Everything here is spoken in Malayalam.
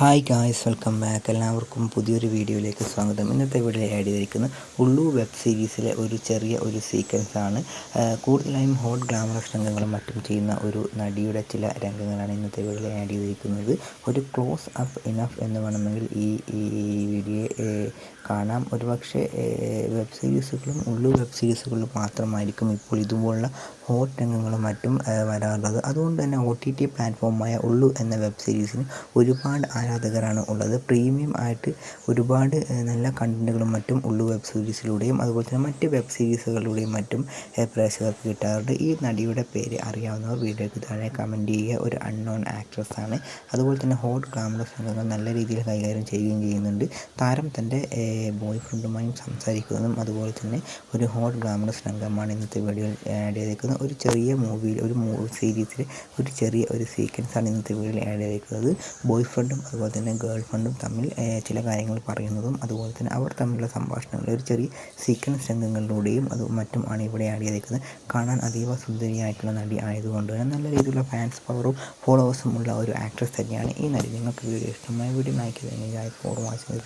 Hi guys, welcome back. എല്ലാവർക്കും പുതിയൊരു വീഡിയോയിലേക്ക് സ്വാഗതം. ഇന്നത്തെ വീഡിയോ ആഡ് ചെയ്തിരിക്കുന്നത് ഉള്ളു വെബ് സീരീസിലെ ഒരു ചെറിയ സീക്വൻസാണ്. കൂടുതലായും ഹോട്ട് ഗ്ലാമറസ് രംഗങ്ങളും മറ്റും ചെയ്യുന്ന ഒരു നടിയുടെ ചില രംഗങ്ങളാണ് ഇന്നത്തെ വീഡിയോയിൽ ആഡ് ചെയ്തിരിക്കുന്നത്. ഒരു ക്ലോസ് അപ്പ് ഇനഫ് എന്ന് വേണമെങ്കിൽ ഈ വീഡിയോ കാണാം. ഒരുപക്ഷെ വെബ് സീരീസുകളും വെബ് സീരീസുകളിലും മാത്രമായിരിക്കും ഇപ്പോൾ ഇതുപോലുള്ള ഹോട്ട് രംഗങ്ങളും മറ്റും വരാറുള്ളത്. അതുകൊണ്ട് തന്നെ OTT പ്ലാറ്റ്ഫോമായ ഉള്ളു എന്ന വെബ് സീരീസിന് ഒരുപാട് ആരാധകരാണ് ഉള്ളത്. പ്രീമിയം ആയിട്ട് ഒരുപാട് നല്ല കണ്ടന്റുകളും മറ്റും ഉള്ളു വെബ് സീരീസിലൂടെയും അതുപോലെ തന്നെ മറ്റ് വെബ് സീരീസുകളിലൂടെയും മറ്റും പ്രേക്ഷകർക്ക് കിട്ടാറുണ്ട്. ഈ നടിയുടെ പേര് അറിയാവുന്നവർ വീഡിയോയ്ക്ക് താഴെ കമൻറ്റ് ചെയ്യുക. ഒരു അൺനോൺ ആക്ട്രസ് ആണ്. അതുപോലെ തന്നെ ഹോട്ട് ഗ്ലാമറസ് രംഗങ്ങൾ നല്ല രീതിയിൽ കൈകാര്യം ചെയ്യുകയും ചെയ്യുന്നുണ്ട്. താരം തൻ്റെ ബോയ് ഫ്രണ്ടുമായും സംസാരിക്കുന്നതും അതുപോലെ തന്നെ ഒരു ഹോട്ട് ഗ്ലാമറസ് രംഗമാണ് ഇന്നത്തെ വീഡിയോയിൽ ആഡ് ചെയ്തിരിക്കുന്നത്. ഒരു ചെറിയ മൂവിയിൽ സീരീസിൽ ഒരു ചെറിയ സീക്വൻസാണ് ഇന്നത്തെ വീഡിയോയിൽ ആഡ് ചെയ്തിരിക്കുന്നത്. ബോയ് ഫ്രണ്ടും അതുപോലെ തന്നെ ഗേൾ ഫ്രണ്ടും തമ്മിൽ ചില കാര്യങ്ങൾ പറയുന്നതും അതുപോലെ തന്നെ അവർ തമ്മിലുള്ള സംഭാഷണങ്ങൾ ഒരു ചെറിയ സീക്വൻസ് രംഗങ്ങളിലൂടെയും മറ്റും ആണ് ഇവിടെ ആഡ് ചെയ്തിരിക്കുന്നത്. കാണാൻ അതീവ സുന്ദരിയായിട്ടുള്ള നടി ആയതുകൊണ്ട് തന്നെ നല്ല രീതിയിലുള്ള ഫാൻസ് പവറും ഫോളോവേഴ്സും ഉള്ള ഒരു ആക്ട്രസ് തന്നെയാണ് ഈ നടി. നിങ്ങൾക്ക് വീഡിയോ ഇഷ്ടമായ വീഡിയോ ലൈക്ക് ചെയ്യുക. For watching.